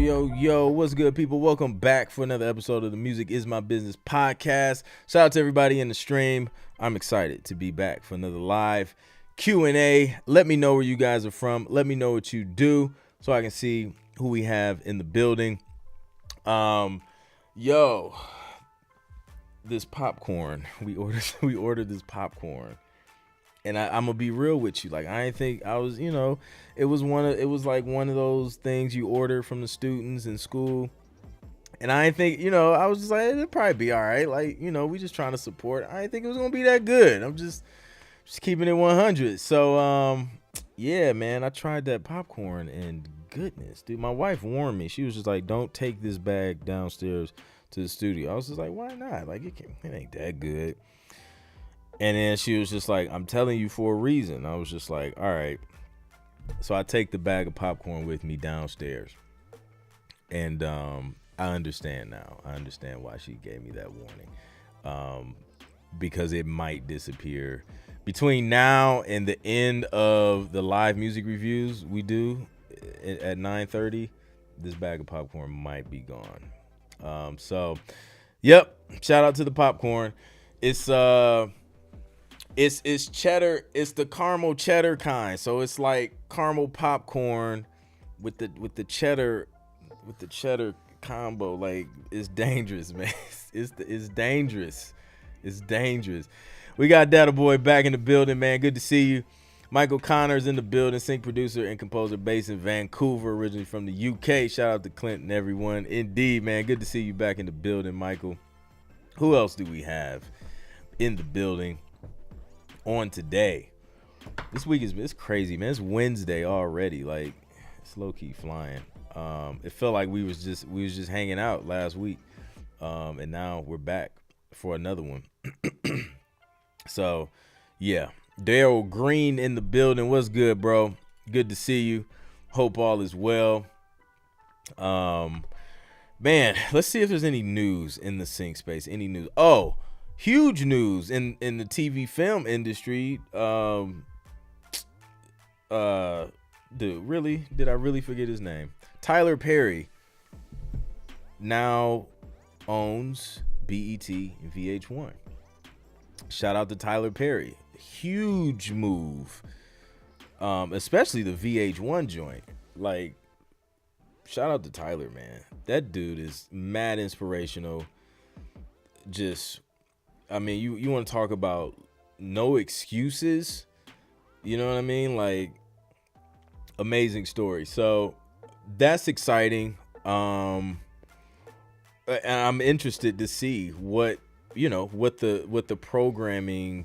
Yo, what's good, people? Welcome back for another episode of the Music Is My Business podcast. Shout out to everybody in the stream. I'm excited to be back for another live Q&A. Let me know where you guys are from. Let me know what you do so I can see who we have in the building. This popcorn. We ordered this popcorn. And I'm gonna be real with you. Like, I didn't think I was, it was like one of those things you order from the students in school. And I didn't think, I was just like, it'll probably be all right. Like, we just trying to support. I didn't think it was gonna be that good. I'm just keeping it 100. So, yeah, man, I tried that popcorn and goodness, dude, my wife warned me. She was just like, don't take this bag downstairs to the studio. I was just like, why not? Like, it ain't that good. And then she was just like, I'm telling you for a reason. I was just like, all right. So I take the bag of popcorn with me downstairs. And I understand now. I understand why she gave me that warning. Because it might disappear. Between now and the end of the live music reviews we do at 9:30, this bag of popcorn might be gone. So, yep. Shout out to the popcorn. It's cheddar. It's the caramel cheddar kind. So it's like caramel popcorn with the cheddar combo. Like, it's dangerous, man. It's dangerous. It's dangerous. We got Data Boy back in the building, man. Good to see you. Michael Connor's in the building, sync producer and composer based in Vancouver, originally from the UK. Shout out to Clint and everyone. Indeed, man. Good to see you back in the building, Michael. Who else do we have in the building on today? This week it's crazy, man. It's Wednesday already. Like, it's low-key flying. It felt like we was just hanging out last week. And now we're back for another one. So, yeah. Daryl Green in the building. What's good, bro? Good to see you. Hope all is well. Man, let's see if there's any news in the sync space. Any news? Oh, huge news in the TV film industry. Dude, really? Did I really forget his name? Tyler Perry now owns BET and VH1. Shout out to Tyler Perry. Huge move. Especially the VH1 joint. Like, shout out to Tyler, man. That dude is mad inspirational. Just, I mean, you want to talk about no excuses? You know what I mean? Like, amazing story. So that's exciting. And I'm interested to see what the programming,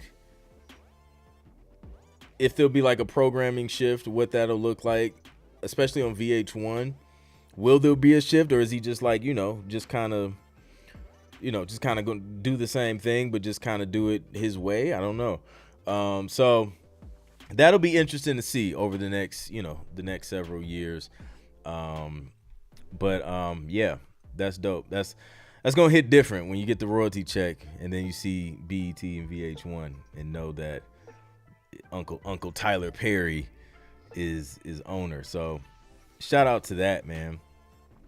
if there'll be like a programming shift, what that'll look like, especially on VH1. Will there be a shift, or is he just like, just kind of going to do the same thing, but just kind of do it his way? I don't know. So that'll be interesting to see over the next several years. Yeah, that's dope. That's going to hit different when you get the royalty check and then you see BET and VH1 and know that Uncle Tyler Perry is owner. So shout out to that, man.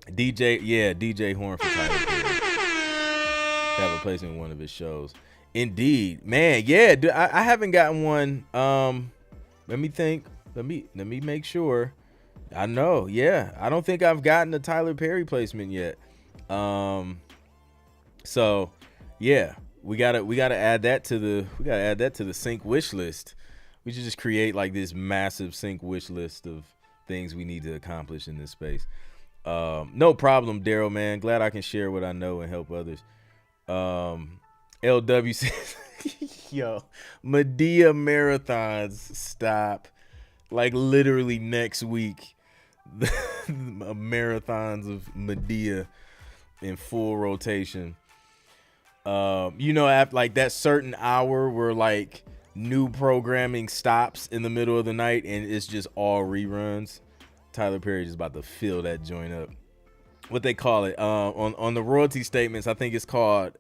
DJ Horn for Tyler Perry. Have a placement in one of his shows. Indeed, man. Yeah, dude, I haven't gotten one. Let me think. Let me make sure. I know. Yeah, I don't think I've gotten a Tyler Perry placement yet. So yeah, we gotta add that to the sync wish list. We should just create like this massive sync wish list of things we need to accomplish in this space. No problem, Daryl, man. Glad I can share what I know and help others. LW says, yo, Medea marathons stop. Like, literally next week, the marathons of Medea in full rotation. After like that certain hour where like new programming stops in the middle of the night and it's just all reruns. Tyler Perry is about to fill that joint up. What they call it on the royalty statements, I think it's called,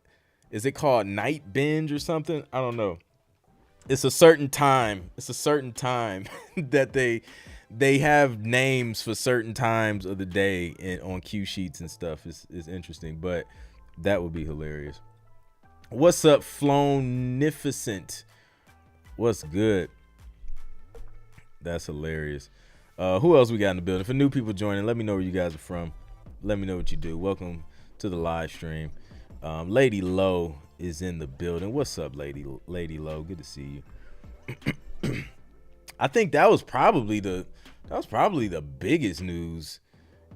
is it called night binge or something? I don't know. It's a certain time that they have names for certain times of the day on cue sheets and stuff. It's interesting, but that would be hilarious. What's up, Flonificent? What's good? That's hilarious. Who else we got in the building? For new people joining, let me know where you guys are from. Let me know what you do. Welcome to the live stream. Lady Low is in the building. What's up, Lady Low? Good to see you. I think that was probably the biggest news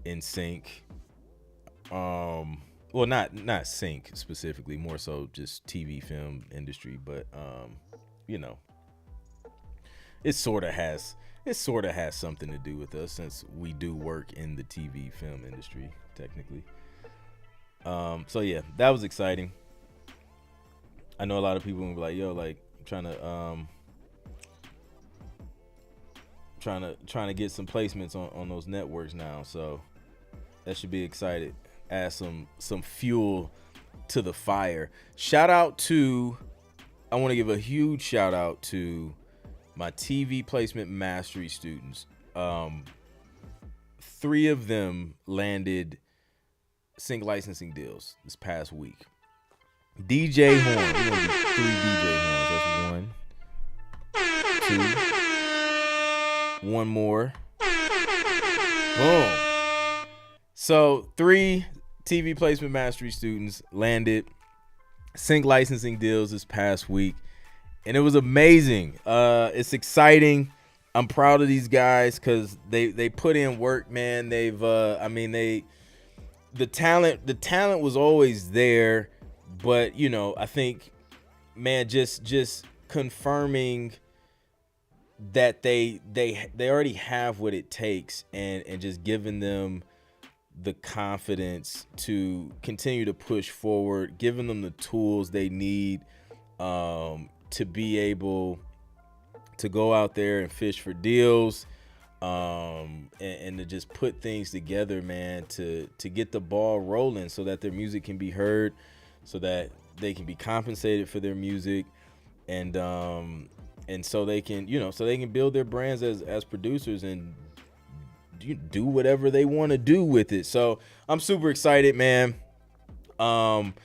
in sync. Well, not sync specifically, more so just TV film industry, but you know, it sort of has something to do with us since we do work in the TV film industry technically. So yeah, that was exciting. I know a lot of people will be like, yo, like trying to get some placements on those networks now, so that should be excited. Add some fuel to the fire. I want to give a huge shout out to my TV placement mastery students. 3 of them landed sync licensing deals this past week. DJ Horn. We're gonna do 3 DJ Horns. That's 1, 2, 1 more. Boom. So 3 TV placement mastery students landed sync licensing deals this past week, and it was amazing. It's exciting. I'm proud of these guys because they put in work, man. The talent was always there, but you know, I think, man, just confirming that they already have what it takes, and just giving them the confidence to continue to push forward, giving them the tools they need to be able to go out there and fish for deals, and to just put things together, man, to get the ball rolling so that their music can be heard, so that they can be compensated for their music, and so they can, build their brands as producers and do whatever they want to do with it. So I'm super excited, man. And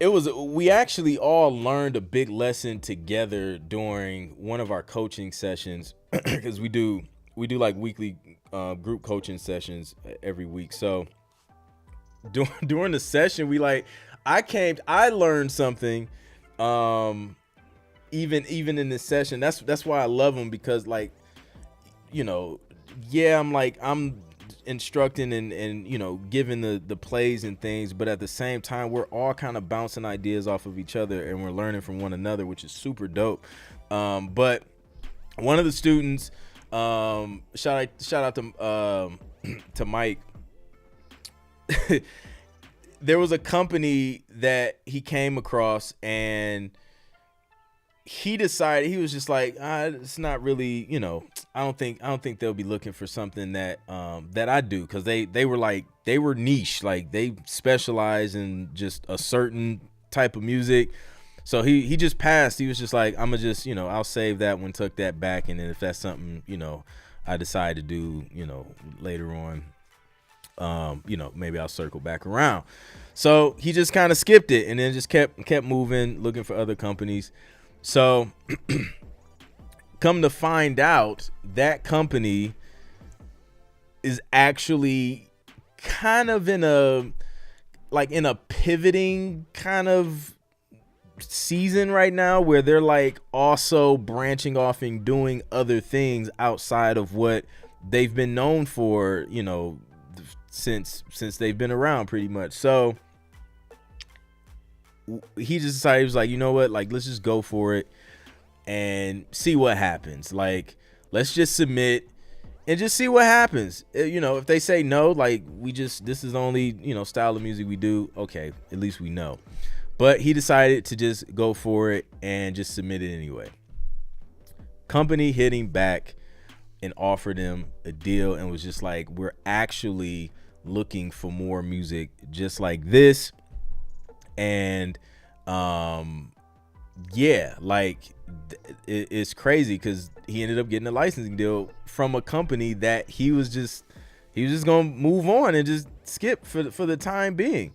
we actually all learned a big lesson together during one of our coaching sessions, because we do like weekly group coaching sessions every week. So during the session, I learned something, even in this session. That's why I love them, because I'm instructing and giving the plays and things, but at the same time we're all kind of bouncing ideas off of each other, and we're learning from one another, which is super dope. But one of the students, shout out to Mike. There was a company that he came across, and he decided, he was just like, it's not really, I don't think they'll be looking for something that I do, because they were niche, like they specialize in just a certain type of music. So he just passed. He was just like, I'm gonna just, I'll save that one, tuck that back, and then if that's something, I decide to do, later on, maybe I'll circle back around. So he just kind of skipped it, and then just kept moving, looking for other companies. So come to find out, that company is actually kind of in a pivoting kind of season right now, where they're like also branching off and doing other things outside of what they've been known for, since they've been around, pretty much. So he just decided, he was like, you know what, like, let's just go for it and see what happens. Like, let's just submit and just see what happens. If they say no, like, this is the only, style of music we do, okay, at least we know. But he decided to just go for it and just submit it anyway. Company hit him back and offered him a deal, and was just like, we're actually looking for more music just like this, and yeah, like it's crazy because he ended up getting a licensing deal from a company that he was just gonna move on and just skip for the time being.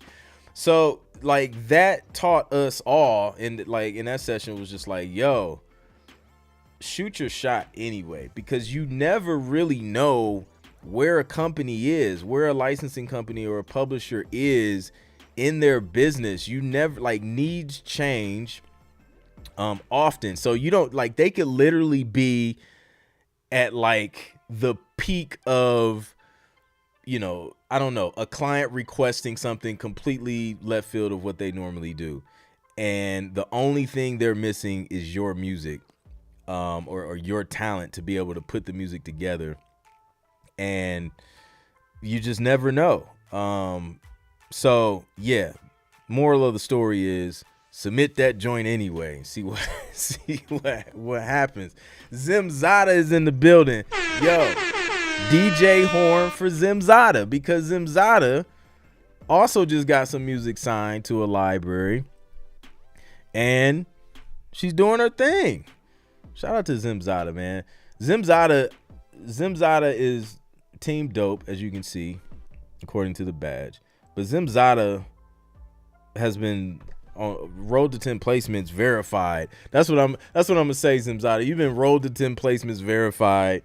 So like that taught us all, and like in that session was just like, yo, shoot your shot anyway, because you never really know where a company is, where a licensing company or a publisher is in their business. You never, like, needs change often. So you don't, like, they could literally be at like the peak of, you know, I don't know, a client requesting something completely left field of what they normally do, and the only thing they're missing is your music, or your talent to be able to put the music together, and you just never know. So yeah, moral of the story is submit that joint anyway. See what what happens. Zimzada is in the building. Yo, DJ Horn for Zimzada, because Zimzada also just got some music signed to a library, and she's doing her thing. Shout out to Zimzada, man. Zimzada is team dope, as you can see, according to the badge. But Zimzada has been on road to 10 placements verified. That's what I'm gonna say, Zimzada. You've been road to 10 placements verified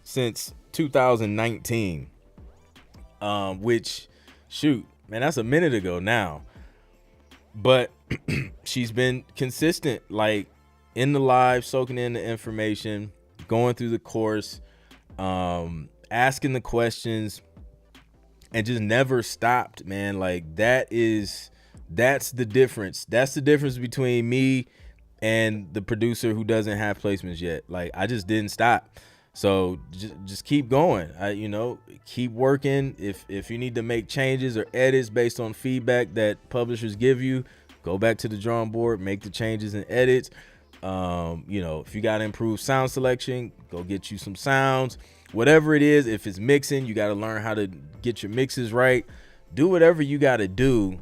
since 2019. Which, shoot, man, that's a minute ago now. But she's been consistent, like in the live, soaking in the information, going through the course, asking the questions, and just never stopped, man. Like that's the difference. That's the difference between me and the producer who doesn't have placements yet. Like I just didn't stop. So just keep going. Keep working. If you need to make changes or edits based on feedback that publishers give you, go back to the drawing board, make the changes and edits. If you got to improve sound selection, go get you some sounds. Whatever it is, if it's mixing, you got to learn how to get your mixes right. Do whatever you got to do.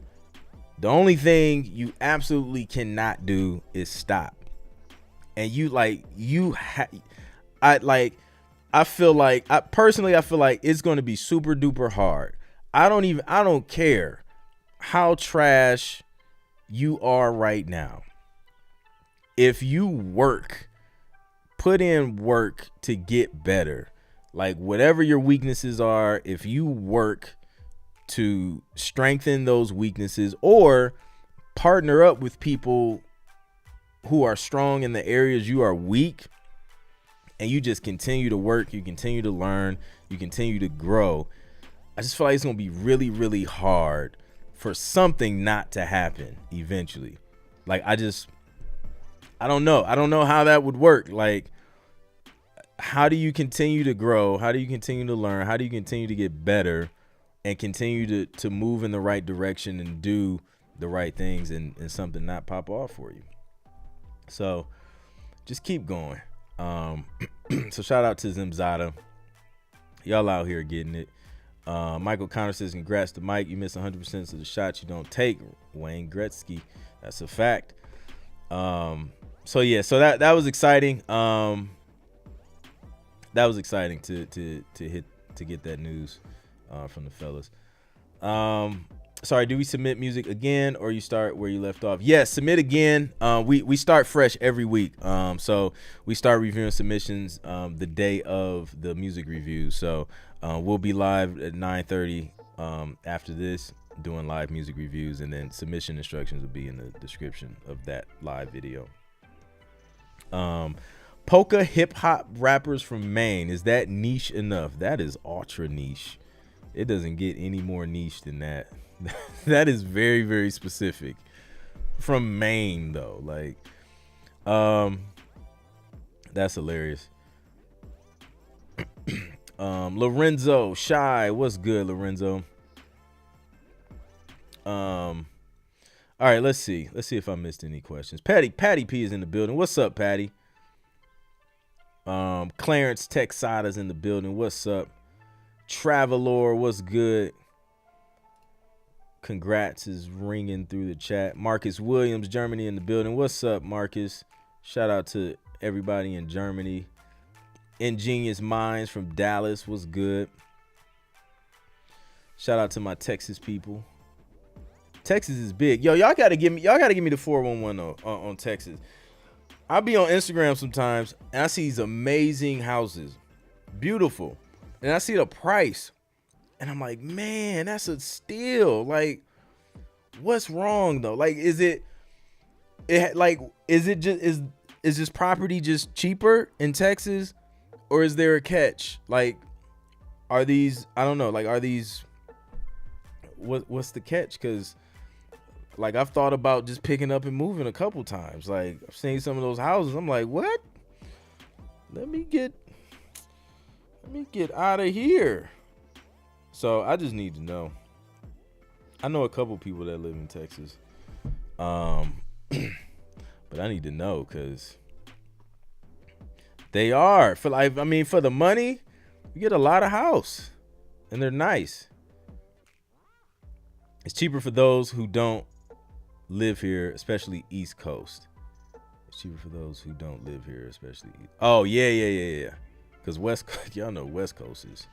The only thing you absolutely cannot do is stop. And I feel like it's going to be super duper hard. I don't care how trash you are right now. If you put in work to get better, like whatever your weaknesses are, if you work to strengthen those weaknesses or partner up with people who are strong in the areas you are weak, and you just continue to work, you continue to learn, you continue to grow, I just feel like it's going to be really, really hard for something not to happen eventually. Like, I don't know. I don't know how that would work. Like, how do you continue to grow? How do you continue to learn? How do you continue to get better and continue to move in the right direction and do the right things and something not pop off for you? So just keep going. So shout out to Zimzada. Y'all out here getting it. Michael Connor says, congrats to Mike. You miss 100% of the shots you don't take. Wayne Gretzky. That's a fact. So that was exciting. That was exciting to get that news from the fellas. Sorry, do we submit music again, or you start where you left off? Yes, submit again. We start fresh every week. So we start reviewing submissions the day of the music review. So we'll be live at 9:30 after this, doing live music reviews, and then submission instructions will be in the description of that live video. Polka hip hop rappers from Maine. Is that niche enough? That is ultra niche. It doesn't get any more niche than that. That is very, very specific. From Maine, though. Like, that's hilarious. Lorenzo Shy, what's good, Lorenzo? All right, let's see if I missed any questions. Patty P is in the building. What's up, Patty? Clarence Texada's in the building. What's up? Travelor, what's good? Congrats is ringing through the chat. Marcus Williams, Germany in the building. What's up, Marcus? Shout out to everybody in Germany. Ingenious Minds from Dallas. What's good? Shout out to my Texas people. Texas is big. Yo, y'all gotta give me the 411 on Texas. I'll be on Instagram sometimes and I see these amazing houses. Beautiful. And I see the price. And I'm like, man, that's a steal. Like, what's wrong though? Like, is this property just cheaper in Texas? Or is there a catch? Like, are these, I don't know, like, are these, what's the catch? Because, like, I've thought about just picking up and moving a couple times. Like, I've seen some of those houses. I'm like, what? Let me get out of here. So I just need to know. I know a couple people that live in Texas. But I need to know because they are for the money, you get a lot of house and they're nice. It's cheaper for those who don't live here, especially East Coast. It's cheaper for those who don't live here, especially. Oh yeah. Because West, y'all know West Coast is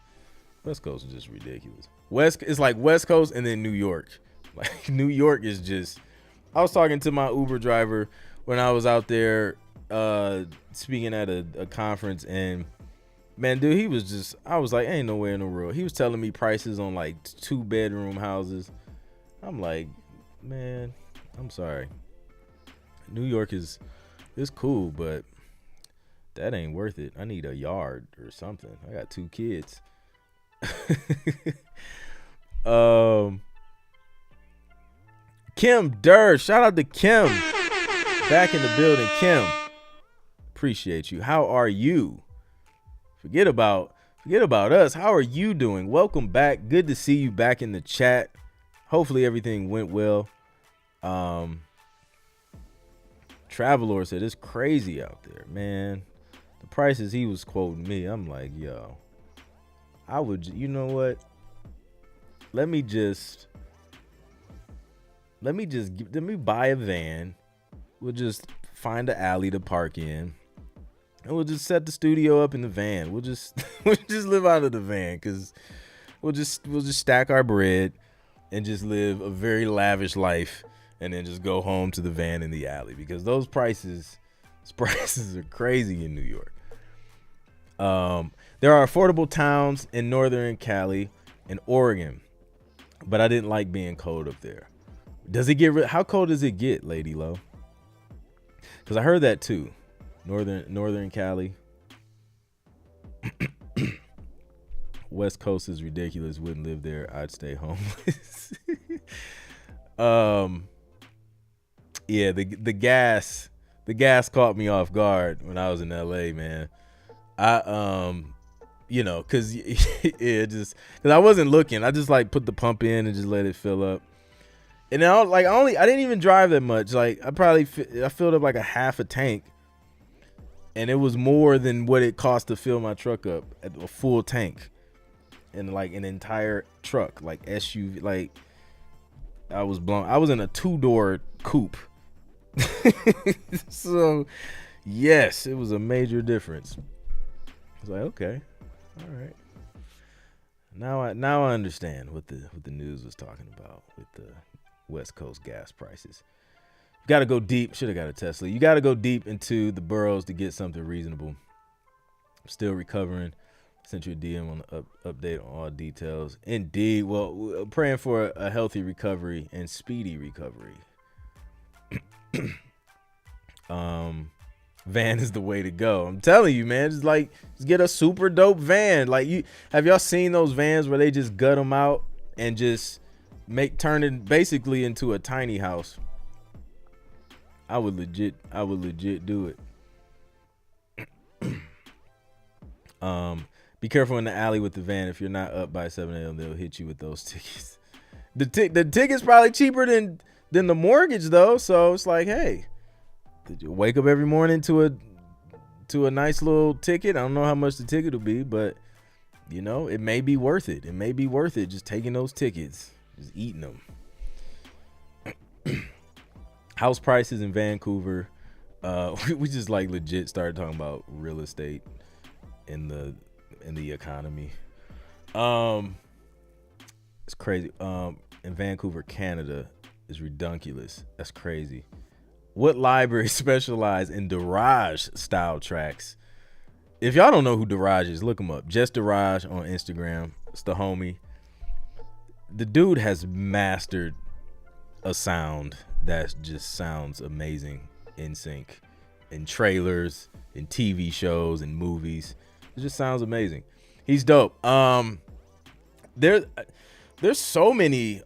just ridiculous. It's like West Coast and then New York. Like New York is just. I was talking to my Uber driver when I was out there speaking at a conference, and man, dude, he was just. I was like, ain't nowhere in the world. He was telling me prices on like 2-bedroom houses. I'm like, man, I'm sorry. New York is cool, but that ain't worth it. I need a yard or something. I got 2 kids. Kim Durr, shout out to Kim, back in the building. Kim, appreciate you. How are you? Forget about us. How are you doing? Welcome back. Good to see you back in the chat. Hopefully everything went well. Travelor said it's crazy out there, man. The prices he was quoting me, I'm like, yo, I would, you know what? Let me buy a van. We'll just find an alley to park in, and we'll just set the studio up in the van. We'll just live out of the van because we'll just stack our bread and just live a very lavish life, and then just go home to the van in the alley because those prices are crazy in New York. There are affordable towns in northern Cali and Oregon, but I didn't like being cold up there. Does it get how cold does it get, Lady Low? Because I heard that too. Northern Cali. West Coast is ridiculous. Wouldn't live there. I'd stay homeless. Yeah, the gas caught me off guard when I was in LA, man. Cause because I wasn't looking. I just like put the pump in and just let it fill up. And I didn't even drive that much. Like I filled up like a half a tank, and it was more than what it cost to fill my truck up at a full tank, and like an entire truck, like SUV. Like I was blown. I was in a 2-door coupe, so yes, it was a major difference. I was like, okay, all right. Now I understand what the news was talking about with the West Coast gas prices. You got to go deep. Should have got a Tesla. You got to go deep into the boroughs to get something reasonable. I'm still recovering. Sent you a DM on the update on all details. Indeed. Well, we're praying for a healthy recovery and speedy recovery. Van is the way to go. I'm telling you, man. Just get a super dope van. Like have y'all seen those vans where they just gut them out and just turn it basically into a tiny house? I would legit do it. Be careful in the alley with the van. If you're not up by 7 a.m., they'll hit you with those tickets. The ticket's probably cheaper than the mortgage though. So it's like, hey, did you wake up every morning to a nice little ticket? I don't know how much the ticket will be, but it may be worth it. It may be worth it just taking those tickets, just eating them. House prices in Vancouver. We just like legit started talking about real estate in the economy. Um, it's crazy. In Vancouver, Canada is redunculous. That's crazy. What library specialize in Daraj style tracks? If y'all don't know who Daraj is, look him up. Just Daraj on Instagram. It's the homie. The dude has mastered a sound that just sounds amazing in sync, in trailers, in TV shows, in movies. It just sounds amazing. He's dope. There's so many.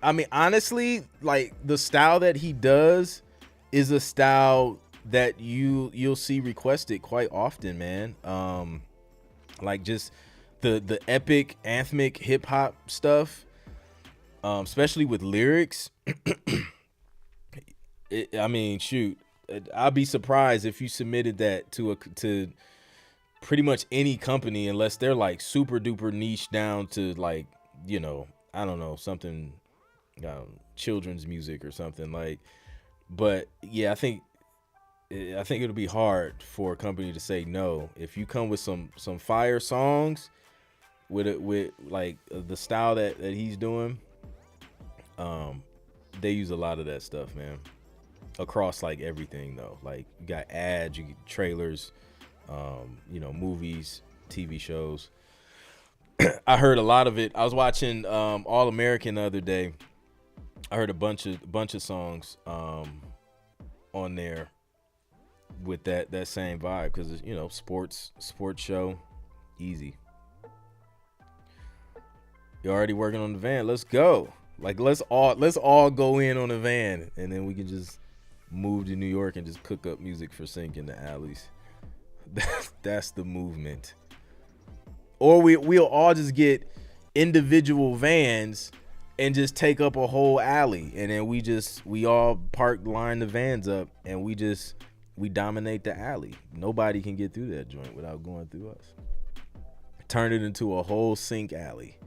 I mean, honestly, like the style that he does is a style that you'll see requested quite often, man. Like just the epic anthemic hip hop stuff, especially with lyrics. I mean, shoot, I'd be surprised if you submitted that to pretty much any company unless they're like super duper niche down to like, I don't know, something, children's music or something like. But yeah, I think it'll be hard for a company to say no if you come with some fire songs with like the style that he's doing. They use a lot of that stuff, man, across like everything though. Like you got ads, you get trailers, movies, TV shows. I heard a lot of it. I was watching All American the other day. I heard a bunch of songs on there with that same vibe because sports show, easy. You're already working on the van. Let's go. Like let's all go in on a van and then we can just move to New York and just cook up music for Sync in the alleys. That's the movement. Or we'll all just get individual vans and just take up a whole alley, and then we all line the vans up, and we dominate the alley. Nobody can get through that joint without going through us. Turn it into a whole Sync alley.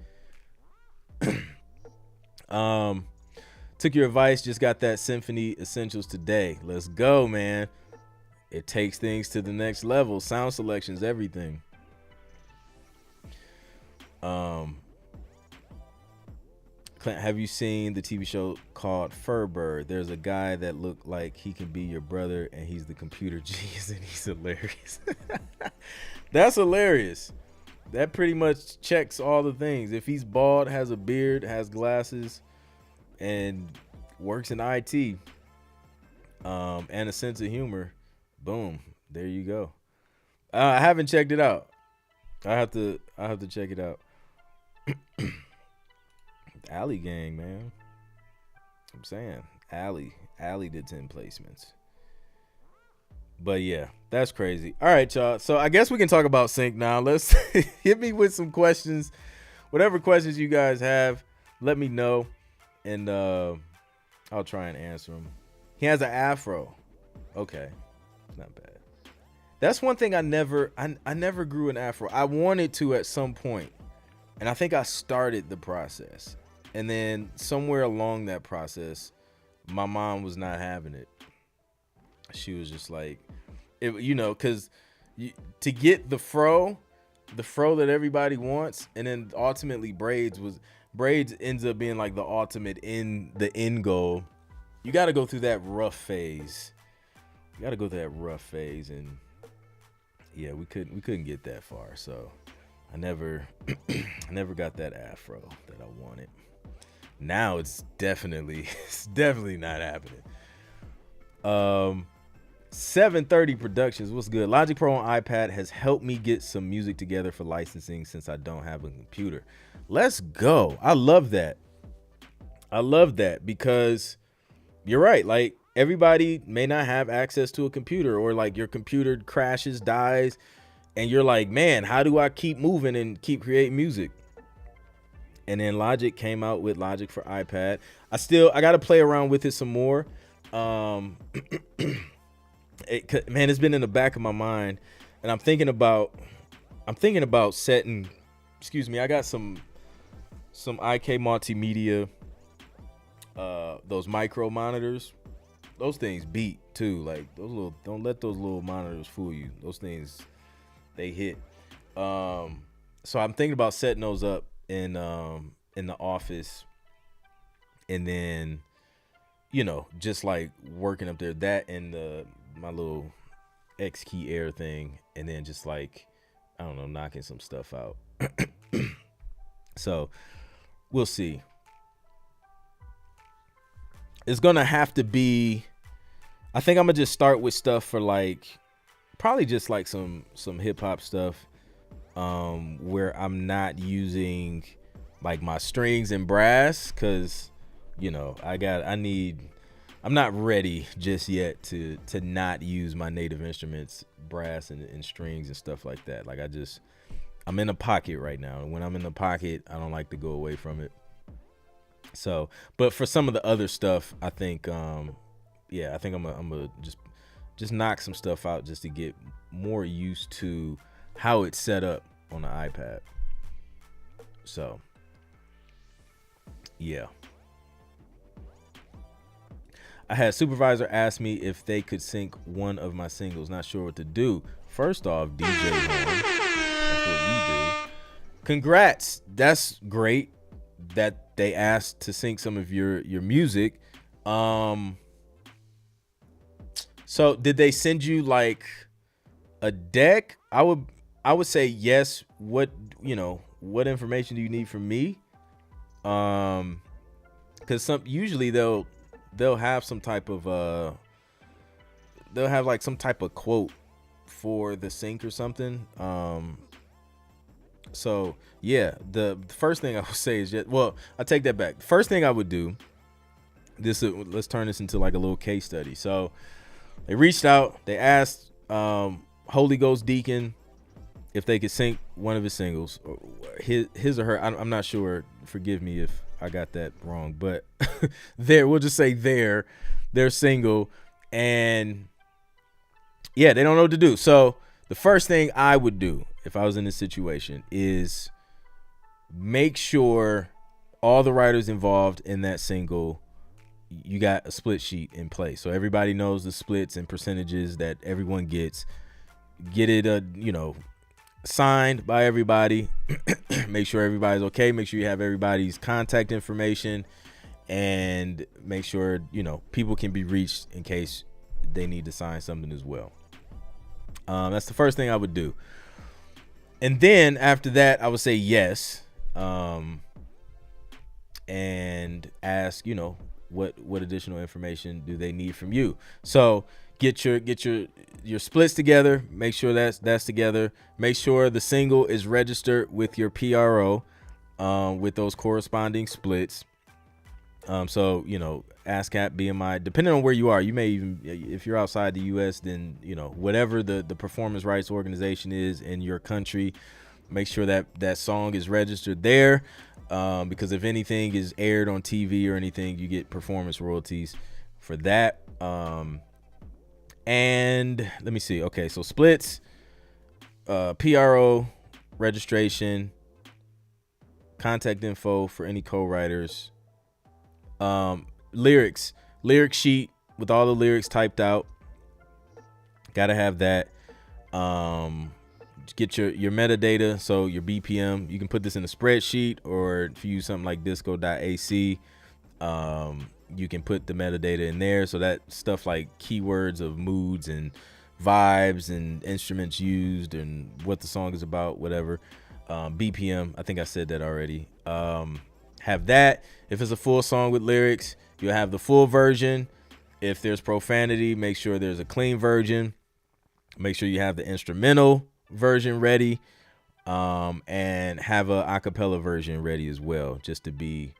Took your advice, just got that Symphony Essentials today. Let's go, man. It takes things to the next level. Sound selection's everything. Clint, have you seen the TV show called Furbird? There's a guy that looked like he can be your brother, and he's the computer genius, and he's hilarious. That's hilarious. That pretty much checks all the things. If he's bald, has a beard, has glasses, and works in IT, and a sense of humor, boom, there you go. I haven't checked it out. I have to check it out. Alley gang, man. I'm saying Alley did 10 placements. But yeah, that's crazy. All right, y'all. So I guess we can talk about Sync now. Let's hit me with some questions. Whatever questions you guys have, let me know, and I'll try and answer them. He has an afro. Okay, not bad. That's one thing I never grew an afro. I wanted to at some point, and I think I started the process. And then somewhere along that process, my mom was not having it. She was just like, because to get the fro that everybody wants, and then ultimately braids ends up being like the ultimate end goal. You got to go through that rough phase. And yeah, we couldn't get that far. So I never got that afro that I wanted. Now it's definitely not happening. 730 Productions, what's good? Logic Pro on iPad has helped me get some music together for licensing since I don't have a computer. Let's go. I love that because you're right. Like everybody may not have access to a computer, or like your computer crashes, dies, and you're like, man, how do I keep moving and keep creating music? And then Logic came out with Logic for iPad. I got to play around with it some more. Man, it's been in the back of my mind, and I'm thinking about setting. Excuse me, I got some IK Multimedia those micro monitors. Those things beat too. Like those little, don't let those little monitors fool you. Those things, they hit. So I'm thinking about setting those up in the office, and then just like working up there, that and my little X key air thing, and then just like, I don't know, knocking some stuff out. So we'll see. It's gonna have to be, I think I'm gonna just start with stuff for like, probably just like some hip hop stuff, where I'm not using like my strings and brass, because I'm not ready just yet to not use my native instruments, brass and strings and stuff like that. Like I'm in a pocket right now, and when I'm in the pocket, I don't like to go away from it. So, but for some of the other stuff, I think I think I'm gonna just knock some stuff out just to get more used to how it's set up on the iPad. So yeah. I had a supervisor ask me if they could sync one of my singles. Not sure what to do. First off, DJ Horn, that's what we do. Congrats. That's great that they asked to sync some of your music. So did they send you like a deck? I would say yes. What information do you need from me? Because usually they'll have some type of they'll have like some type of quote for the sync or something. So yeah, the first thing I would say is I take that back. The first thing I would do, let's turn this into like a little case study. So they reached out, they asked Holy Ghost Deacon if they could sync one of his singles, or his or her. I'm not sure. Forgive me if I got that wrong, but we'll just say their single, and yeah, they don't know what to do. So the first thing I would do if I was in this situation is make sure all the writers involved in that single, you got a split sheet in place, so everybody knows the splits and percentages that everyone gets. Get it signed by everybody. Make sure everybody's okay. Make sure you have everybody's contact information, and make sure people can be reached in case they need to sign something as well. That's the first thing I would do, and then after that I would say yes, and ask what additional information do they need from you. So get your splits together. Make sure that's together. Make sure the single is registered with your PRO, with those corresponding splits. So ASCAP, BMI, depending on where you are, you may even, if you're outside the U.S., then whatever the performance rights organization is in your country, make sure that song is registered there, because if anything is aired on TV or anything, you get performance royalties for that. And let me see. Okay, so splits, PRO, registration, contact info for any co-writers, lyric sheet with all the lyrics typed out. Gotta have that. Get your metadata, so your BPM. You can put this in a spreadsheet, or if you use something like disco.ac, you can put the metadata in there, so that stuff like keywords of moods and vibes and instruments used and what the song is about, whatever. BPM, I think I said that already. Have that. If it's a full song with lyrics, you'll have the full version. If there's profanity, make sure there's a clean version. Make sure you have the instrumental version ready, and have a acapella version ready as well, just to be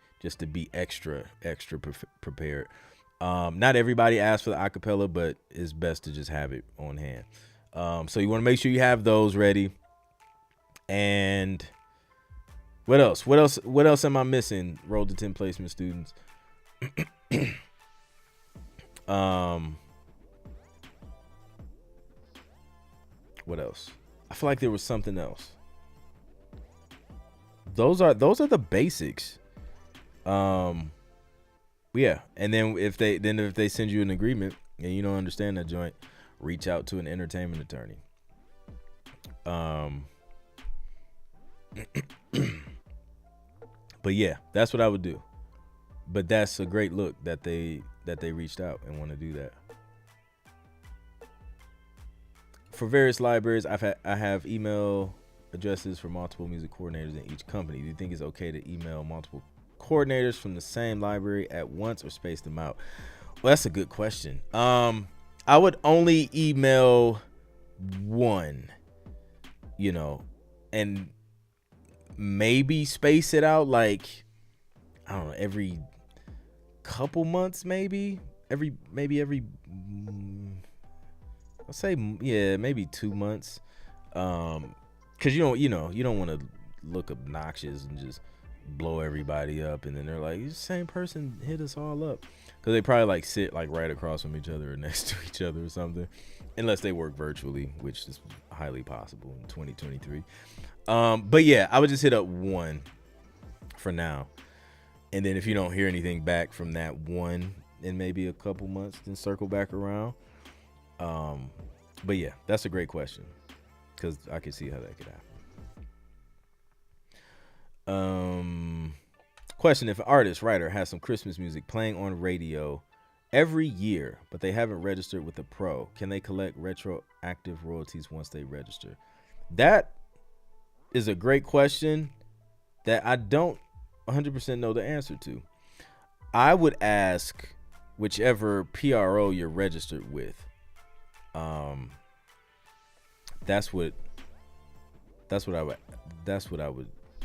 extra prepared. Not everybody asks for the acapella, but it's best to just have it on hand. So you want to make sure you have those ready. And what else am I missing, Road to 10 placement students? What else? I feel like there was something else. Those are the basics. Yeah, and then if they send you an agreement and you don't understand that joint, reach out to an entertainment attorney. Um, but yeah, that's what I would do. But that's a great look that they reached out and want to do that. For various libraries, I have email addresses for multiple music coordinators in each company. Do you think it's okay to email multiple coordinators from the same library at once or space them out? Well, that's a good question. I would only email one, you know, and maybe space it out like, I don't know, every couple months, maybe every I'll say, yeah, maybe 2 months. Cause you don't want to look obnoxious and just blow everybody up, and then they're like, the same person hit us all up, cause they probably like sit like right across from each other or next to each other or something, unless they work virtually, which is highly possible in 2023. But yeah, I would just hit up one for now, and then if you don't hear anything back from that one in maybe a couple months, then circle back around. But yeah, that's a great question, because I can see how that could happen. Question: if an artist, writer has some Christmas music playing on radio every year, but they haven't registered with a pro, can they collect retroactive royalties once they register? That is a great question that I don't 100% know the answer to. I would ask whichever PRO you're registered with. That's what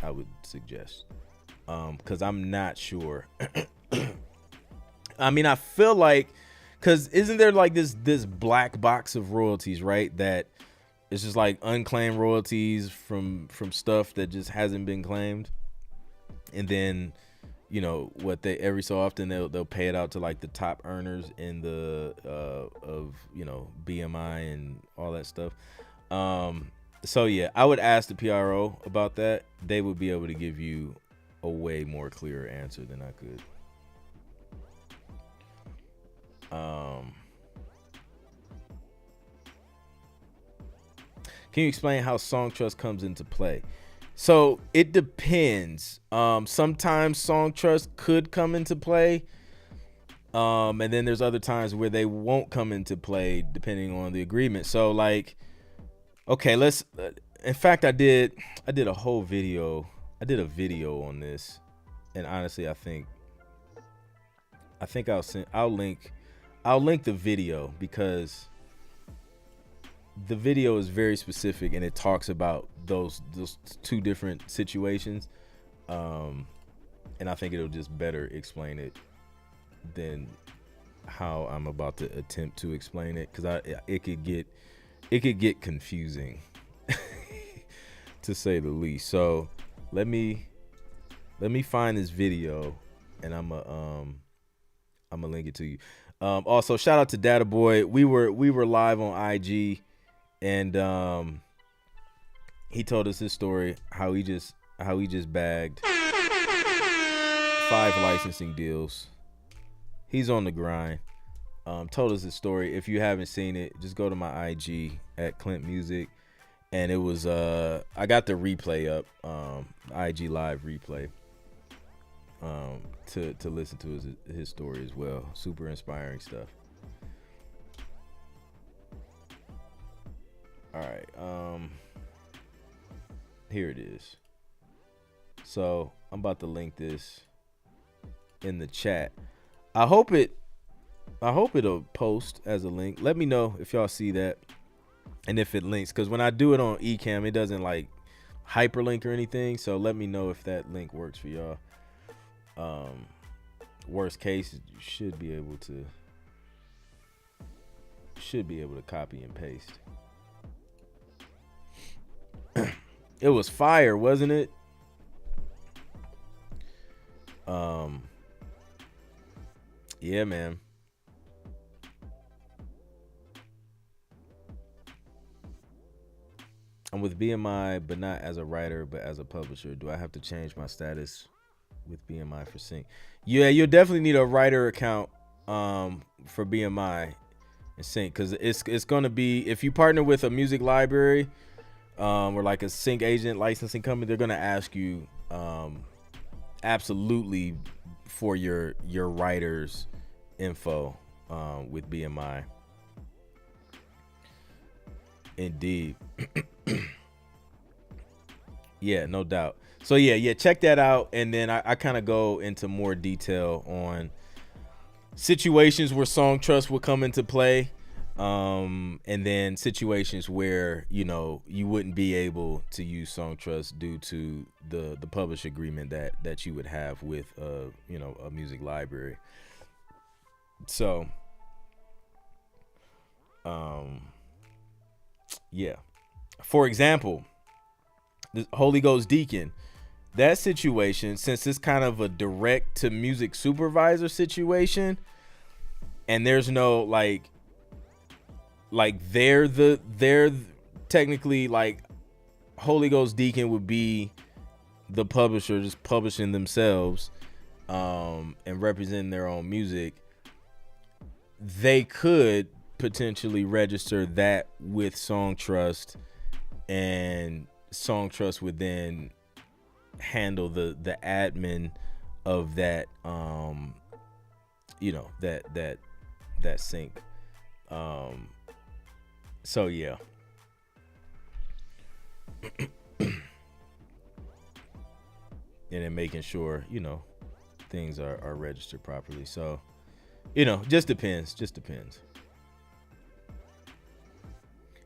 I would suggest. Cause I'm not sure. I mean, I feel like, cause isn't there like this black box of royalties, right? That it's just like unclaimed royalties from stuff that just hasn't been claimed. And then, what they every so often they'll pay it out to like the top earners in the of BMI and all that stuff. So yeah, I would ask the PRO about that. They would be able to give you a way more clearer answer than I could. Can you explain how Song Trust comes into play? So it depends. Sometimes Song Trust could come into play. And then there's other times where they won't come into play depending on the agreement. So like, okay, in fact, I did a whole video. I did a video on this, and honestly, I think I'll link the video, because the video is very specific and it talks about those two different situations. And I think it'll just better explain it than how I'm about to attempt to explain it, because it could get confusing to say the least. So let me find this video, and I'm gonna link it to you. Also, shout out to Data Boy. We were live on IG, and he told us his story, how he just bagged 5 licensing deals. He's on the grind. Told us his story. If you haven't seen it, just go to my IG at ClintMusic, and it was I got the replay up, IG live replay, to listen to his story as well. Super inspiring stuff. All right, here it is. So I'm about to link this in the chat. I hope it'll post as a link. Let me know if y'all see that and if it links, because when I do it on Ecamm, it doesn't like hyperlink or anything. So let me know if that link works for y'all. Worst case, you should be able to copy and paste. It was fire, wasn't it? Yeah, man. I'm with BMI, but not as a writer, but as a publisher. Do I have to change my status with BMI for sync. Yeah, you'll definitely need a writer account for BMI and sync, because it's going to be, if you partner with a music library or like a sync agent licensing company, they're going to ask you absolutely for your writer's info with BMI. Indeed. Yeah, no doubt. So yeah, check that out. And then I kind of go into more detail on situations where song trust will come into play. And then situations where, you know, you wouldn't be able to use song trust due to the publish agreement that you would have with you know, a music library. So yeah. For example, the Holy Ghost Deacon, that situation, since it's kind of a direct to music supervisor situation, and there's no like they're technically, like, Holy Ghost Deacon would be the publisher just publishing themselves and representing their own music. They could potentially register that with Song Trust, and Song Trust would then handle the admin of that you know, that sync. So yeah. And then making sure, you know, things are registered properly. So, you know, just depends.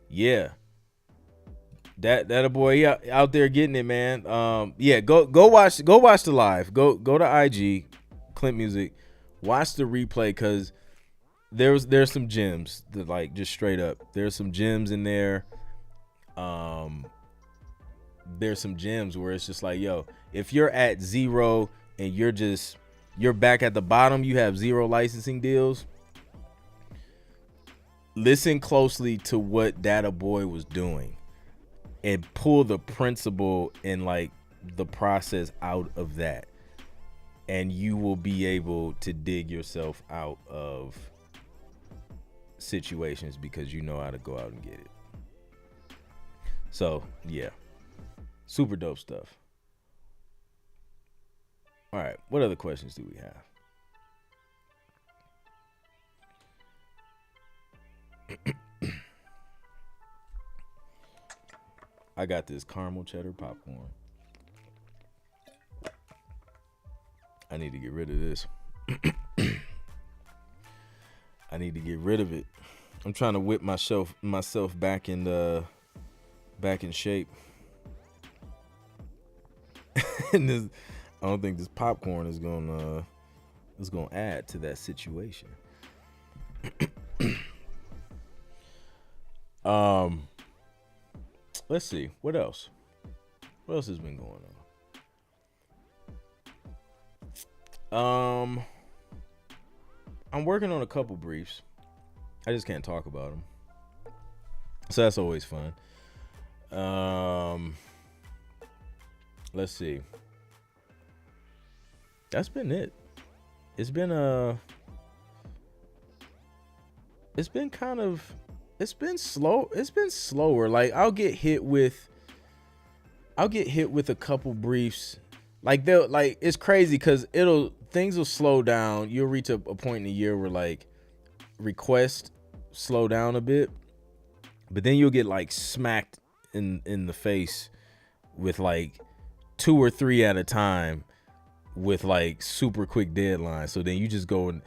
Yeah. That a boy out there getting it, man. Yeah, go watch the live. Go to IG, ClintMusic, watch the replay, because there's some gems that, like, just straight up, there's some gems in there. There's some gems where it's just like, yo, if you're at zero and you're back at the bottom, you have 0 licensing deals, listen closely to what Data Boy was doing and pull the principle and, like, the process out of that, and you will be able to dig yourself out of situations because you know how to go out and get it. So yeah, super dope stuff. All right, what other questions do we have? I got this caramel cheddar popcorn. I need to get rid of this. I need to get rid of it. I'm trying to whip myself back in shape. And this, I don't think this popcorn is gonna add to that situation. Let's see, what else has been going on. I'm working on a couple briefs. I just can't talk about them, so that's always fun. Let's see. That's been it. It's been slow. It's been slower. Like, I'll get hit with a couple briefs. Like, it's crazy because things will slow down. You'll reach a point in the year where, like, requests slow down a bit, but then you'll get, like, smacked in the face with, like, 2 or 3 at a time with, like, super quick deadlines. So then you just go and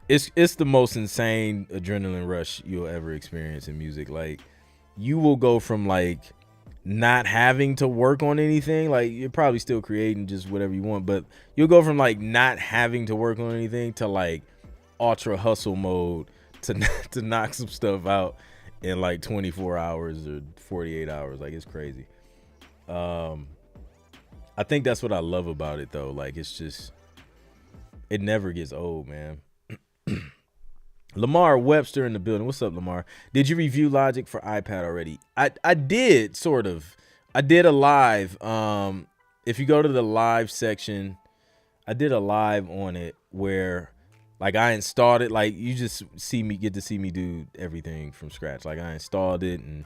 it's the most insane adrenaline rush you'll ever experience in music. Like, you will go from, like, not having to work on anything, like, you're probably still creating just whatever you want, but you'll go from, like, not having to work on anything to, like, ultra hustle mode to knock some stuff out in, like, 24 hours or 48 hours. Like, it's crazy. I think that's what I love about it, though. Like, it's just, it never gets old, man. Lamar Webster in the building. What's up, Lamar? Did you review Logic for iPad already? I did, sort of. I did a live. If you go to the live section I did a live on it where like I installed it. Like you just get to see me do everything from scratch. Like I installed it and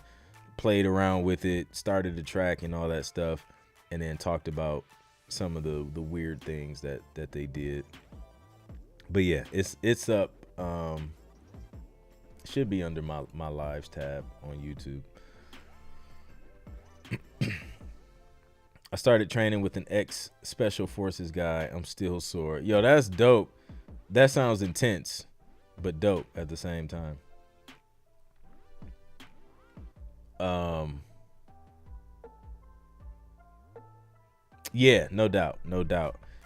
played around with it, started the track and all that stuff, and then talked about some of the weird things that they did. But yeah, it's up. Should be under my lives tab on YouTube. I started training with an ex special forces guy. I'm still sore. Yo, that's dope. That sounds intense, but dope at the same time. Yeah, no doubt.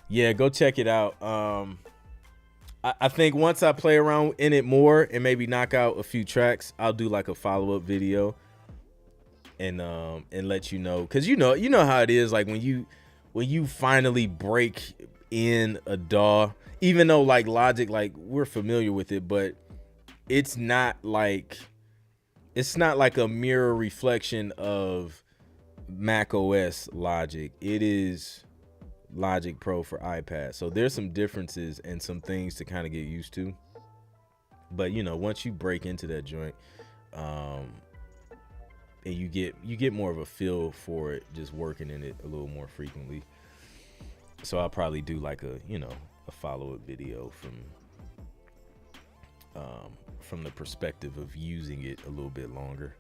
Yeah, go check it out. I think once I play around in it more and maybe knock out a few tracks, I'll do like a follow-up video and let you know, because you know how it is, like when you finally break in a DAW, even though like Logic, like we're familiar with it, but it's not like a mirror reflection of Mac OS Logic. It is Logic Pro for iPad. So there's some differences and some things to kind of get used to. But once you break into that joint, and you get more of a feel for it just working in it a little more frequently. So I'll probably do like a follow-up video from the perspective of using it a little bit longer.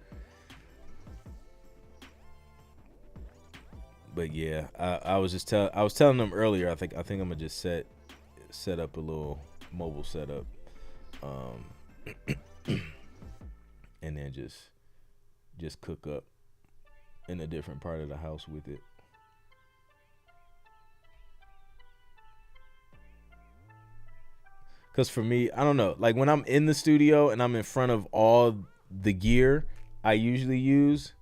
But yeah, I was telling them earlier. I think I'm gonna just set up a little mobile setup, and then just cook up in a different part of the house with it. Because for me, I don't know, like when I'm in the studio and I'm in front of all the gear I usually use,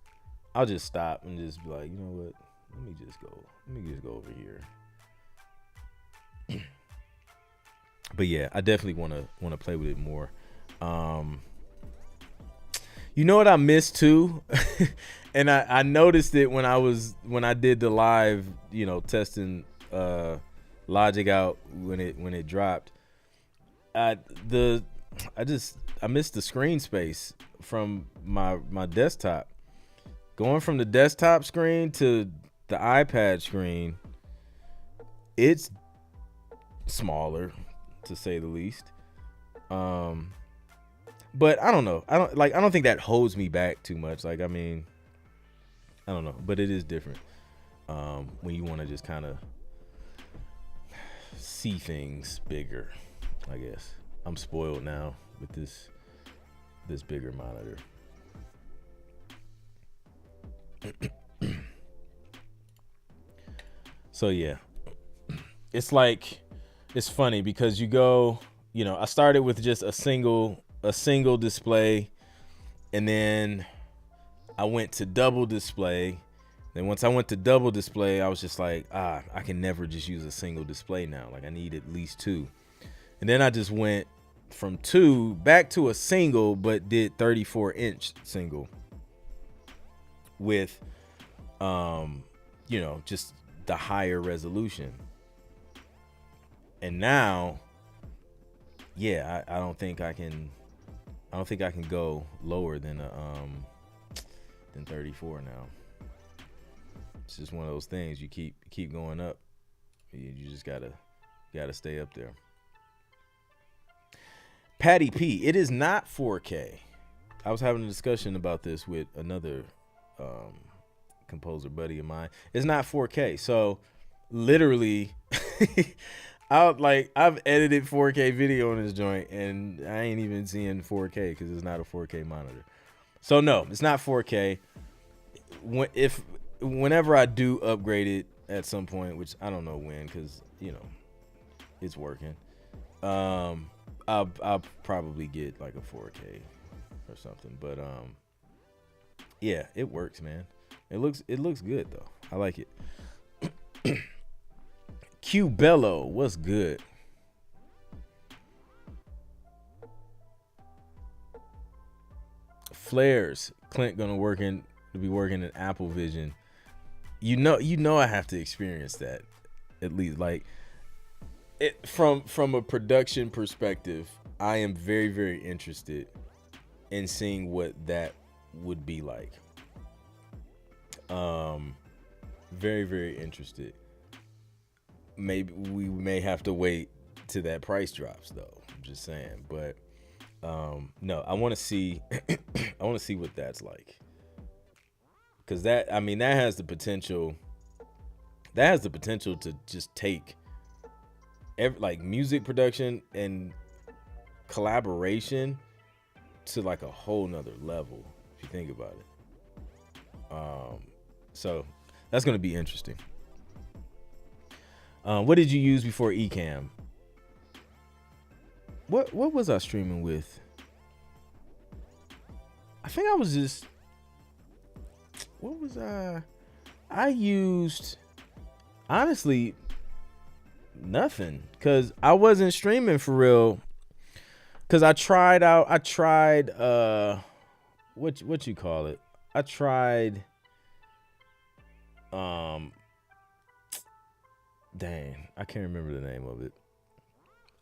I'll just stop and just be like, you know what? Let me just go over here. But yeah, I definitely want to play with it more. You know what I missed too? And I noticed it when I did the live, testing Logic out when it dropped. I missed the screen space from my desktop. Going from the desktop screen to the iPad screen, it's smaller, to say the least. But I don't know. I don't think that holds me back too much. Like, I mean, I don't know, but it is different when you want to just kind of see things bigger, I guess. I'm spoiled now with this bigger monitor. So yeah, it's funny because you go, I started with just a single display, and then I went to double display. Then once I went to double display, I was just like, I can never just use a single display now. Like I need at least two. And then I just went from two back to a single, but did 34-inch single with, just the higher resolution. And now, yeah, I don't think I can go lower than 34 now. It's just one of those things. You keep going up. You just gotta stay up there. Patty P, it is not 4K. I was having a discussion about this with another composer buddy of mine. It's not 4K. So literally I've edited 4K video on this joint and I ain't even seeing 4K because it's not a 4K monitor. So no, it's not 4K. Whenever I do upgrade it at some point, which I don't know when, because it's working, I'll probably get like a 4K or something. But yeah, it works, man. It looks good though. I like it. Q Bello, what's good? Flares, Clint gonna be working in Apple Vision. You know I have to experience that at least. Like From a production perspective, I am very very interested in seeing what that would be like. Um, very very interested. Maybe we may have to wait till that price drops though. I'm just saying, but no, I want to see. I want to see what that's like, because that, I mean, that has the potential. That has the potential to just take like music production and collaboration to like a whole nother level if you think about it. So that's gonna be interesting. What did you use before Ecamm? What was I streaming with? I think I was just, what was I used, honestly, nothing, because I wasn't streaming for real. Because I tried what you call it? I tried dang, I can't remember the name of it.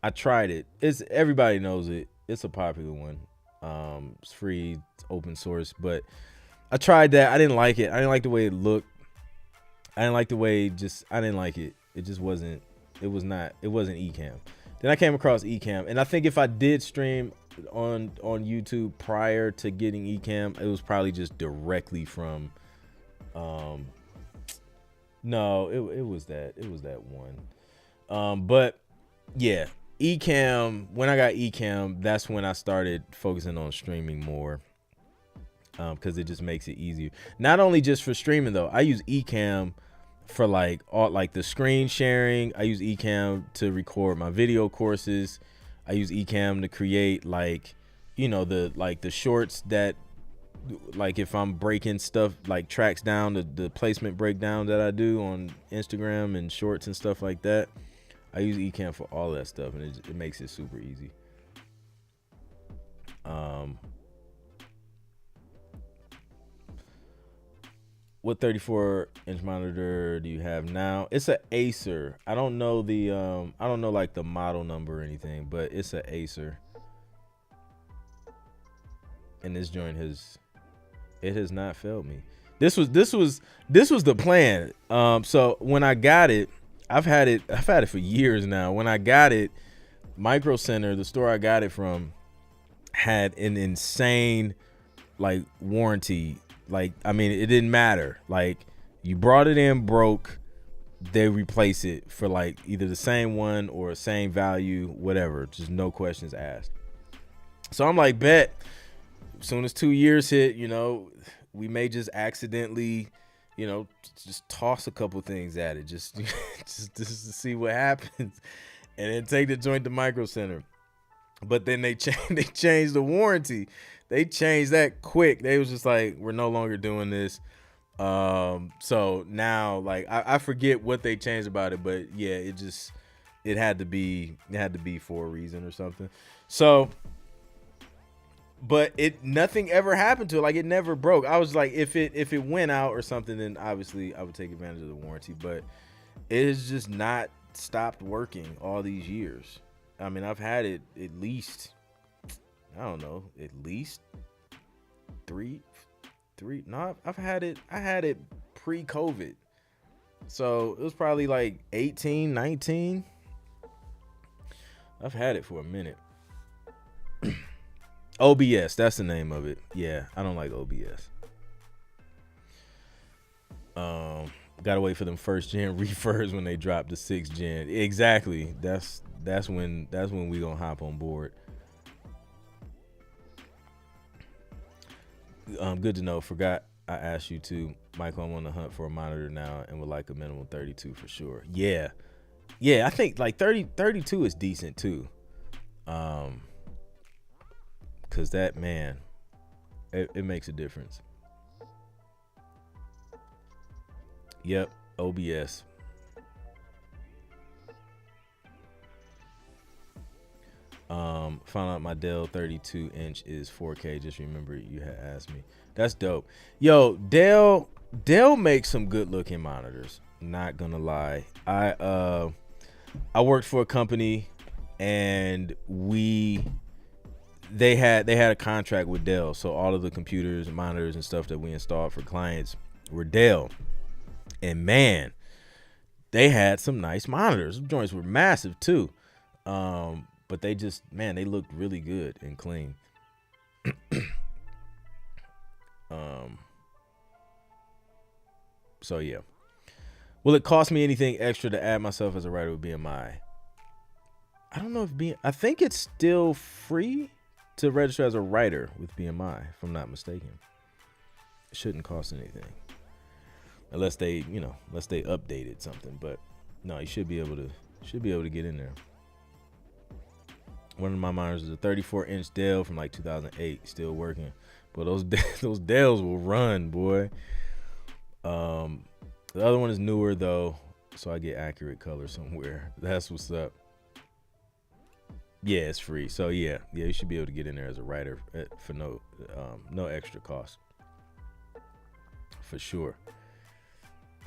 I tried it. It's, everybody knows it. It's a popular one. It's free, it's open source, but I tried that. I didn't like it. I didn't like the way it looked. I didn't like the way I didn't like it. It just wasn't, it wasn't Ecamm. Then I came across Ecamm, and I think if I did stream on YouTube prior to getting Ecamm, it was probably just directly from no, it was that one. But yeah, Ecamm, when I got Ecamm, that's when I started focusing on streaming more. Because it just makes it easier. Not only just for streaming though, I use Ecamm for like all, like the screen sharing. I use Ecamm to record my video courses. I use Ecamm to create like, you know, the shorts that, like if I'm breaking stuff like tracks down, the placement breakdown that I do on Instagram and shorts and stuff like that. I use Ecamm for all that stuff, and it makes it super easy. What 34-inch monitor do you have now? It's an Acer. I don't know like the model number or anything, but it's an Acer. And this joint has not failed me. This was the plan. So when I got it, I've had it for years now. When I got it, Micro Center, the store I got it from, had an insane like warranty. Like, I mean, it didn't matter. Like, you brought it in broke, they replace it for like either the same one or same value, whatever. Just no questions asked. So I'm like, bet. As soon as 2 years hit, you know, we may just accidentally, you know, just toss a couple things at it, just to see what happens, and then take the joint to Micro Center. But then they changed the warranty. They changed that quick. They was just like, we're no longer doing this. So now, like, I forget what they changed about it, but yeah, it had to be for a reason or something. So, but nothing ever happened to it. Like, it never broke. I was like, if it went out or something, then obviously I would take advantage of the warranty. But it has just not stopped working all these years. I mean, I've had it at least, I don't know, at least three. No, I had it pre-COVID. So it was probably like 18, 19. I've had it for a minute. OBS, that's the name of it. Yeah, I don't like OBS. Gotta wait for them first gen refurbs when they drop the 6th gen. Exactly. That's when we gonna hop on board. Good to know. Forgot I asked you to, Michael. I'm on the hunt for a monitor now and would like a minimum 32 for sure. Yeah. I think like 32 is decent too. Cause that, man, it makes a difference. Yep, OBS. Found out my Dell 32-inch is 4K. Just remember you had asked me. That's dope. Yo, Dell makes some good looking monitors. Not gonna lie. I worked for a company, and they had a contract with Dell, so all of the computers and monitors and stuff that we installed for clients were Dell. And man, they had some nice monitors. The joints were massive too, but they just, man, they looked really good and clean. So yeah. Will it cost me anything extra to add myself as a writer with BMI? I don't know if I think it's still free to register as a writer with BMI, if I'm not mistaken. It shouldn't cost anything. Unless they updated something. But no, you should be able to get in there. One of my monitors is a 34-inch Dell from like 2008, still working. But those Dells will run, boy. The other one is newer though, so I get accurate color somewhere. That's what's up. Yeah, it's free. So yeah, you should be able to get in there as a writer for no extra cost. For sure.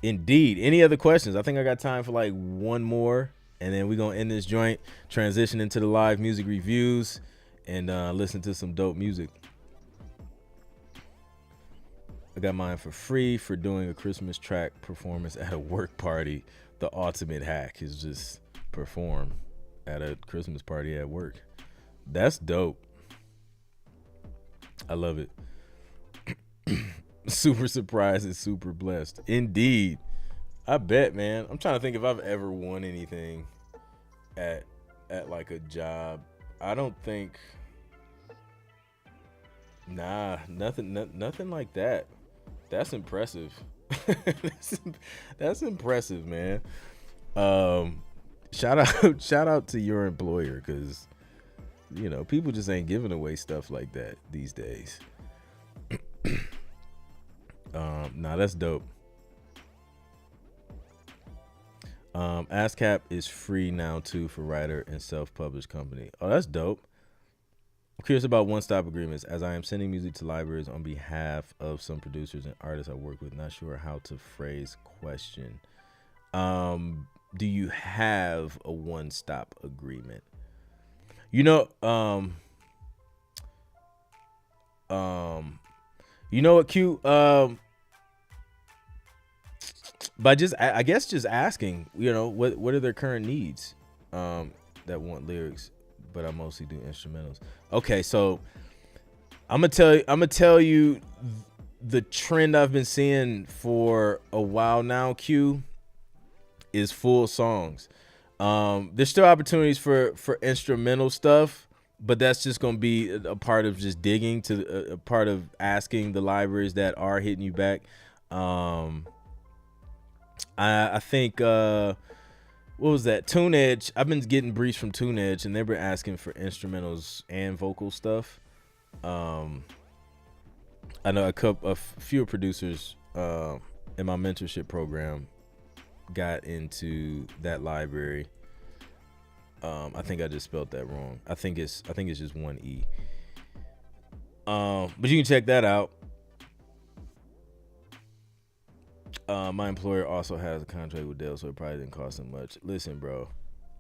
Indeed. Any other questions? I think I got time for like one more, and then we're gonna end this joint, transition into the live music reviews, and listen to some dope music. I got mine for free for doing a Christmas track performance at a work party. The ultimate hack is just perform at a Christmas party at work. That's dope. I love it. Super surprised and super blessed. Indeed. I bet, man. I'm trying to think if I've ever won anything at like a job. I don't think. Nah, nothing like that. That's impressive. That's impressive, man. Shout out to your employer, because people just ain't giving away stuff like that these days. Nah, that's dope. ASCAP is free now too for writer and self-published company. Oh, that's dope. I'm curious about one-stop agreements, as I am sending music to libraries on behalf of some producers and artists I work with. Not sure how to phrase question. Do you have a one-stop agreement? You know what, Q? By I guess just asking, what are their current needs that want lyrics, but I mostly do instrumentals. Okay, so I'm gonna tell you the trend I've been seeing for a while now, Q, is full songs. There's still opportunities for instrumental stuff, but that's just gonna be a part of just digging to a part of asking the libraries that are hitting you back. I think what was that? TuneEdge. I've been getting briefs from TuneEdge, and they've been asking for instrumentals and vocal stuff. I know a few producers in my mentorship program got into that library. I think I just spelled that wrong. I think it's just one E. But you can check that out. My employer also has a contract with Dell, so it probably didn't cost them much. Listen, bro,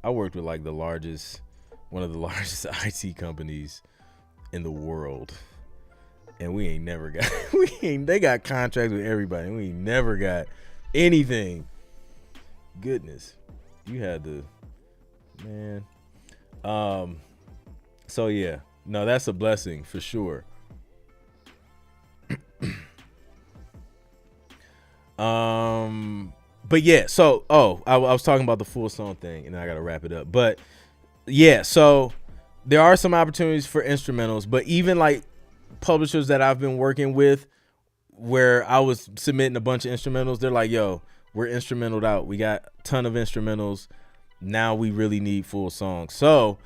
I worked with like one of the largest IT companies in the world, and we ain't never got they got contracts with everybody, and we ain't never got anything. Goodness, you had to, man. So yeah, no, that's a blessing for sure. But yeah, so I was talking about the full song thing, and I gotta wrap it up. But yeah, so there are some opportunities for instrumentals, but even like publishers that I've been working with, where I was submitting a bunch of instrumentals, they're like, yo, we're instrumentaled out. We got a ton of instrumentals. Now we really need full songs. So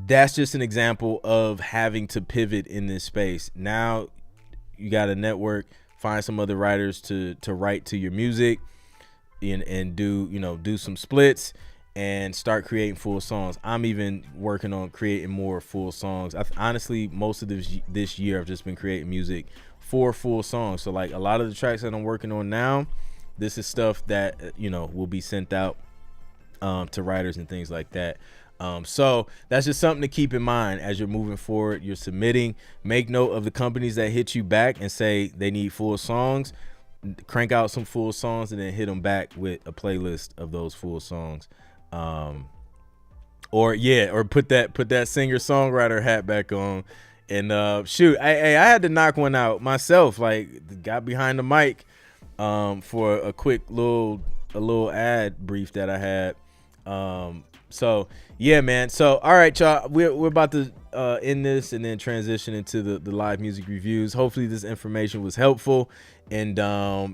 that's just an example of having to pivot in this space. Now you got a network, find some other writers to write to your music and do some splits and start creating full songs. I'm even working on creating more full songs. Honestly, most of this year I've just been creating music for full songs. So like a lot of the tracks that I'm working on now, this is stuff that will be sent out to writers and things like that. So that's just something to keep in mind as you're moving forward. You're submitting. Make note of the companies that hit you back and say they need full songs. Crank out some full songs and then hit them back with a playlist of those full songs. Or put that singer songwriter hat back on. And shoot, I had to knock one out myself. Like, got behind the mic for a quick little ad brief that I had. So yeah, man. So all right, y'all, we're about to end this and then transition into the live music reviews. Hopefully this information was helpful. And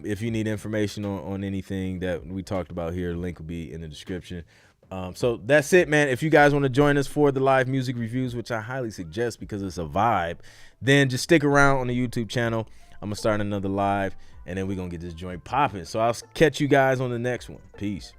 if you need information on anything that we talked about here, the link will be in the description. So that's it, man. If you guys want to join us for the live music reviews, which I highly suggest because it's a vibe, then just stick around on the YouTube channel. I'm gonna start another live, and then we're gonna get this joint popping. So I'll catch you guys on the next one. Peace.